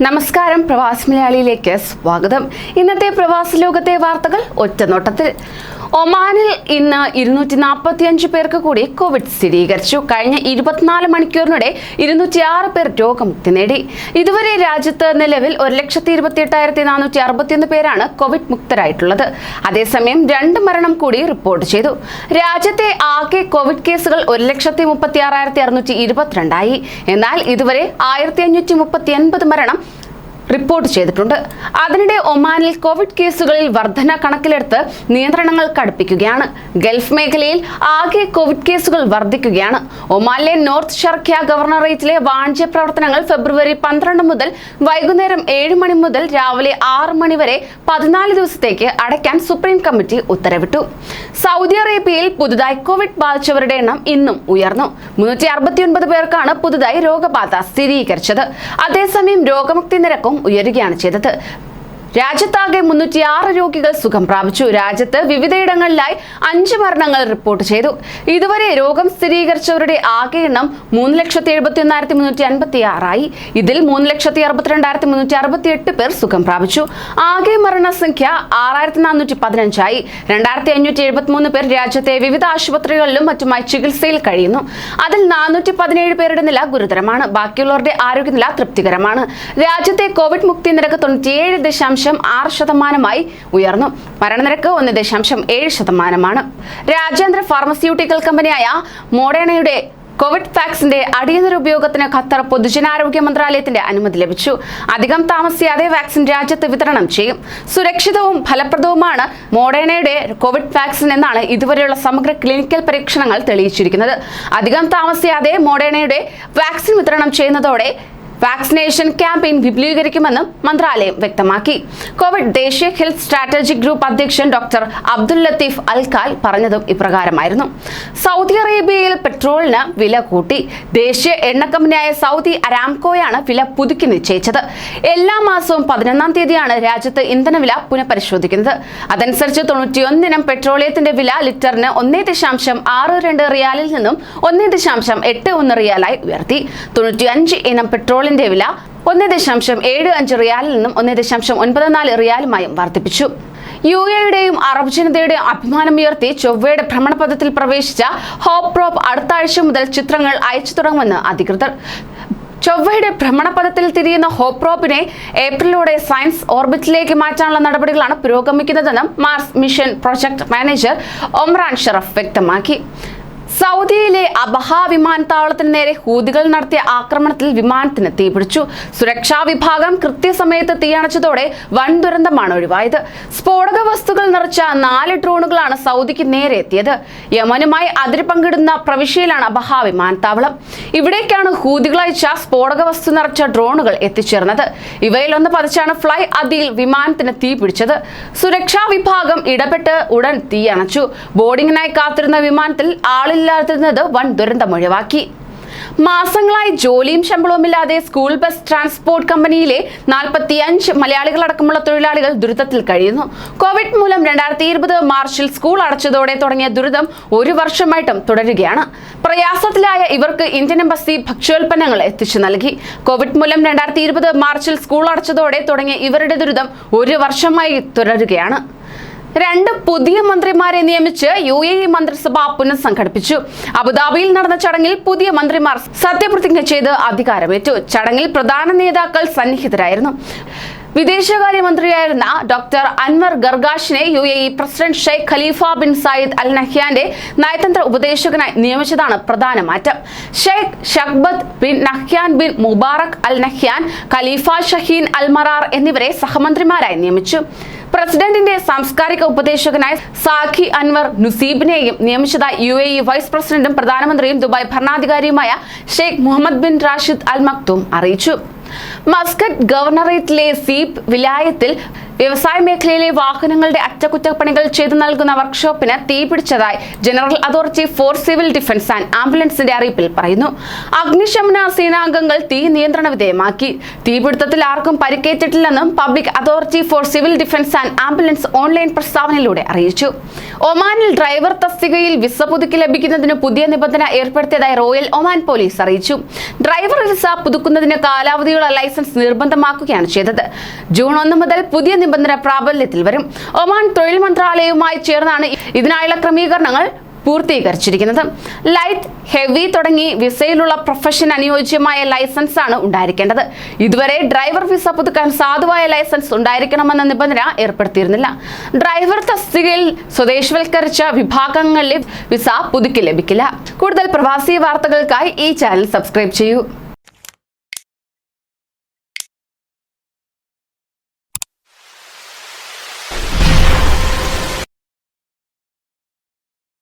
നമസ്കാരം, പ്രവാസി മലയാളിയിലേക്ക് സ്വാഗതം. ഇന്നത്തെ പ്രവാസ ലോകത്തെ വാർത്തകൾ ഒറ്റനോട്ടത്തിൽ. ഒമാനിൽ ഇന്ന് 245 പേർക്ക് കൂടി കോവിഡ് സ്ഥിരീകരിച്ചു. കഴിഞ്ഞ 24 മണിക്കൂറിനിടെ 206 പേർ രോഗമുക്തി നേടി. ഇതുവരെ രാജ്യത്ത് നിലവിൽ 1,28,461 പേരാണ് കോവിഡ് മുക്തരായിട്ടുള്ളത്. അതേസമയം 2 മരണം കൂടി റിപ്പോർട്ട് ചെയ്തു. രാജ്യത്തെ ആകെ കോവിഡ് കേസുകൾ 1,36,622 ആയി. എന്നാൽ ഇതുവരെ 1,539 മരണം റിപ്പോർട്ട് ചെയ്തിട്ടുണ്ട്. അതിനിടെ ഒമാനിൽ കോവിഡ് കേസുകളിൽ വർധന കണക്കിലെടുത്ത് നിയന്ത്രണങ്ങൾ കടുപ്പിക്കുകയാണ്. ഗൾഫ് മേഖലയിൽ ആകെ കോവിഡ് കേസുകൾ വർദ്ധിക്കുകയാണ്. ഒമാനിലെ നോർത്ത് ഷർഖിയ ഗവർണറേറ്റിലെ വാണിജ്യ പ്രവർത്തനങ്ങൾ ഫെബ്രുവരി 12 മുതൽ വൈകുന്നേരം 7 മണി മുതൽ രാവിലെ 6 മണി വരെ 14 ദിവസത്തേക്ക് അടയ്ക്കാൻ സുപ്രീം കമ്മിറ്റി ഉത്തരവിട്ടു. സൗദി അറേബ്യയിൽ പുതുതായി കോവിഡ് ബാധിച്ചവരുടെ എണ്ണം ഇന്നും ഉയർന്നു. 369 പേർക്കാണ് പുതുതായി രോഗബാധ സ്ഥിരീകരിച്ചത്. അതേസമയം രോഗമുക്തി നിരക്കും ഉയരുകയാണ് ചെയ്തത്. രാജ്യത്താകെ 306 രോഗികൾ സുഖം പ്രാപിച്ചു. രാജ്യത്ത് വിവിധയിടങ്ങളിലായി 5 മരണങ്ങൾ റിപ്പോർട്ട് ചെയ്തു. ഇതുവരെ രോഗം സ്ഥിരീകരിച്ചവരുടെ ആകെ എണ്ണം 3,71,356 ആയി. ഇതിൽ 3,62,368 പേർ സുഖം പ്രാപിച്ചു. ആകെ മരണസംഖ്യ 6,415 ആയി. 2,573 പേർ രാജ്യത്തെ വിവിധ ആശുപത്രികളിലും മറ്റുമായി ചികിത്സയിൽ കഴിയുന്നു. അതിൽ 417 പേരുടെ നില ഗുരുതരമാണ്. ബാക്കിയുള്ളവരുടെ ആരോഗ്യനില തൃപ്തികരമാണ്. രാജ്യത്തെ കോവിഡ് മുക്തി നിരക്ക് 97.6% ഉയർന്നു. മരണനിരക്ക് 1.7%. രാജ്യാന്തര ഫാർമസ്യൂട്ടിക്കൽ കമ്പനിയായ മോഡേണയുടെ കോവിഡ് വാക്സിന്റെ അടിയന്തര ഉപയോഗത്തിന് ഖത്തർ പൊതുജനാരോഗ്യ മന്ത്രാലയത്തിന്റെ അനുമതി ലഭിച്ചു. അധികം താമസിയാതെ വാക്സിൻ രാജ്യത്ത് വിതരണം ചെയ്യും. സുരക്ഷിതവും ഫലപ്രദവുമാണ് മോഡേണയുടെ കോവിഡ് വാക്സിൻ എന്നാണ് ഇതുവരെയുള്ള സമഗ്ര ക്ലിനിക്കൽ പരീക്ഷണങ്ങൾ തെളിയിച്ചിരിക്കുന്നത്. അധികം താമസിയാതെ മോഡേണയുടെ വാക്സിൻ വിതരണം ചെയ്യുന്നതോടെ വാക്സിനേഷൻ ക്യാമ്പയിൻ വിപുലീകരിക്കുമെന്നും മന്ത്രാലയം വ്യക്തമാക്കി. കോവിഡ് ദേശീയ ഹെൽത്ത് സ്ട്രാറ്റജിക് ഗ്രൂപ്പ് അധ്യക്ഷൻ ഡോക്ടർ അബ്ദുൽ ലത്തീഫ് അൽഖാൽ പറഞ്ഞതും ഇപ്രകാരമായിരുന്നു. സൗദി അറേബ്യയിൽ പെട്രോളിന് വില കൂട്ടി. ദേശീയ എണ്ണ കമ്പനിയായ സൗദി അരാംകോയാണ് വില പുതുക്കി നിശ്ചയിച്ചത്. എല്ലാ മാസവും 11-ാം തീയതിയാണ് രാജ്യത്ത് ഇന്ധനവില പുനഃപരിശോധിക്കുന്നത്. അതനുസരിച്ച് 91 ഇനം പെട്രോളിയത്തിന്റെ വില ലിറ്ററിന് 1.62 റിയാലിൽ നിന്നും 1.81 റിയാലായി ഉയർത്തി. 95 ഇനം പെട്രോൾ വില 1.75 റിയാലിൽ നിന്നും 1.94 റിയാലുമായും വർദ്ധിപ്പിച്ചു. യുഎഇയുടെയും അറബ് ജനതയുടെയും അഭിമാനമുയർത്തി ചൊവ്വയുടെ ഭ്രമണപഥത്തിൽ പ്രവേശിച്ച ഹോപ്പ് പ്രോബ് അടുത്ത ആഴ്ച മുതൽ ചിത്രങ്ങൾ അയച്ചു തുടങ്ങുമെന്ന് അധികൃതർ. ചൊവ്വയുടെ ഭ്രമണപഥത്തിൽ തിരിയുന്ന ഹോപ്പ് പ്രോബിനെ ഏപ്രിലോടെ സയൻസ് ഓർബിറ്റിലേക്ക് മാറ്റാനുള്ള നടപടികളാണ് പുരോഗമിക്കുന്നതെന്നും Mars mission project manager Omran Sharaf വ്യക്തമാക്കി. സൗദിയിലെ അബഹ വിമാനത്താവളത്തിന് നേരെ ഹൂതികൾ നടത്തിയ ആക്രമണത്തിൽ വിമാനത്തിന് തീപിടിച്ചു. സുരക്ഷാ വിഭാഗം കൃത്യസമയത്ത് തീയണച്ചതോടെ വൻ ദുരന്തമാണ് ഒഴിവായത്. സ്ഫോടക വസ്തുക്കൾ നിറച്ച 4 ഡ്രോണുകളാണ് സൗദിക്ക് നേരെ എത്തിയത്. യമനുമായി അതിര് പങ്കിടുന്ന പ്രവിശ്യയിലാണ് അബഹ വിമാനത്താവളം. ഇവിടേക്കാണ് ഹൂതികൾ അയച്ച സ്ഫോടക വസ്തു നിറച്ച ഡ്രോണുകൾ എത്തിച്ചേർന്നത്. ഇവയിലൊന്ന് പതിച്ചാണ് ഫ്ലൈ അദിയിൽ വിമാനത്തിന് തീപിടിച്ചത്. സുരക്ഷാ വിഭാഗം ഇടപെട്ട് ഉടൻ തീയണച്ചു. ബോർഡിങ്ങിനായി കാത്തിരുന്ന വിമാനത്തിൽ ആളില്ലാതിരുന്നത് വൻ ദുരന്തമൊഴിവാക്കി. മാസങ്ങളായി ജോലിയും ശമ്പളവുമില്ലാതെ സ്കൂൾ ബസ് ട്രാൻസ്പോർട്ട് കമ്പനിയിലെ 45 മലയാളികളടക്കമുള്ള തൊഴിലാളികൾ ദുരിതത്തിൽ കഴിയുന്നു. കോവിഡ് മൂലം 2020 മാർച്ചിൽ സ്കൂൾ അടച്ചതോടെ തുടങ്ങിയ ദുരിതം 1 വർഷമായിട്ടും തുടരുകയാണ്. പ്രയാസത്തിലായ ഇവർക്ക് ഇന്ത്യൻ എംബസി ഭക്ഷ്യോൽപ്പന്നങ്ങൾ എത്തിച്ചു നൽകി. കോവിഡ് മൂലം 2020 മാർച്ചിൽ സ്കൂൾ അടച്ചതോടെ തുടങ്ങിയ ഇവരുടെ ദുരിതം 1 വർഷമായി തുടരുകയാണ്. 2 പുതിയ മന്ത്രിമാരെ നിയമിച്ച് UAE മന്ത്രിസഭ പുനഃസംഘടിപ്പിച്ചു. അബുദാബിയിൽ നടന്ന ചടങ്ങിൽ പുതിയ മന്ത്രിമാർ സത്യപ്രതിജ്ഞ ചെയ്ത് അധികാരമേറ്റു. ചടങ്ങിൽ പ്രധാന നേതാക്കൾ സന്നിഹിതരായിരുന്നു. വിദേശകാര്യമന്ത്രിയായിരുന്ന ഡോക്ടർ അൻവർ ഗർഗാഷിനെ UAE president Sheikh Khalifa bin Zayed al നഹ്യാന്റെ നയതന്ത്ര ഉപദേശകനായി നിയമിച്ചതാണ് പ്രധാന മാറ്റം. Sheikh Shakhbut bin Nahyan bin Mubarak al Nahyan, Khalifa Shaheen al Marar എന്നിവരെ സഹമന്ത്രിമാരായി നിയമിച്ചു. പ്രസിഡന്റിന്റെ സാംസ്കാരിക ഉപദേശകനായി സാഖി അൻവർ നുസീബിനെയും നിയമിച്ചതായി UAE വൈസ് പ്രസിഡന്റും പ്രധാനമന്ത്രിയും ദുബായ് ഭരണാധികാരിയുമായ Sheikh Mohammed bin Rashid al Maktoum അറിയിച്ചു. മസ്കറ്റ് ഗവർണറേറ്റിലെ സീപ്പ് വിലായത്തിൽ വ്യവസായ മേഖലയിലെ വാഹനങ്ങളുടെ അറ്റകുറ്റപ്പണികൾ ചെയ്തു നൽകുന്ന വർക്ക്ഷോപ്പിന് തീപിടിച്ചതായി general authority for civil defence and ആംബുലൻസിന്റെ അറിയിപ്പിൽ പറയുന്നു. അഗ്നിശമന സേനാംഗങ്ങൾ തീ നിയന്ത്രണ വിധേയമാക്കി. തീപിടുത്തത്തിൽ ആർക്കും പരിക്കേറ്റിട്ടില്ലെന്നും public authority for civil defence and ambulance online പ്രസ്താവനയിലൂടെ അറിയിച്ചു. ഒമാനിൽ ഡ്രൈവർ തസ്തികയിൽ വിസ പുതുക്കി ലഭിക്കുന്നതിന് പുതിയ നിബന്ധന ഏർപ്പെടുത്തിയതായി റോയൽ ഒമാൻ പോലീസ് അറിയിച്ചു. ഡ്രൈവർ വിസ പുതുക്കുന്നതിന് കാലാവധിയുള്ള ലൈസൻസ് നിർബന്ധമാക്കുകയാണ് ചെയ്തത്. ജൂൺ 1 മുതൽ പുതിയ നിബന്ധന പ്രാബല്യത്തിൽ വരും. ഒമാൻ തൊഴിൽ മന്ത്രാലയവുമായി ചേർന്നാണ് ഇതിനായുള്ള ക്രമീകരണങ്ങൾ പൂർത്തീകരിച്ചിരിക്കുന്നത്. ലൈറ്റ്, ഹെവി തുടങ്ങി വിസയിലുള്ള പ്രൊഫഷൻ അനുയോജ്യമായ ലൈസൻസ് ആണ് ഉണ്ടായിരിക്കേണ്ടത്. ഇതുവരെ ഡ്രൈവർ വിസ പുതുക്കാൻ സാധുവായ ലൈസൻസ് ഉണ്ടായിരിക്കണമെന്ന നിബന്ധന ഏർപ്പെടുത്തിയിരുന്നില്ല. ഡ്രൈവർ തസ്തികയിൽ സ്വദേശവൽക്കരിച്ച വിഭാഗങ്ങളിൽ വിസ പുതുക്കി ലഭിക്കില്ല. കൂടുതൽ പ്രവാസി വാർത്തകൾക്കായി ഈ ചാനൽ സബ്സ്ക്രൈബ് ചെയ്യൂ.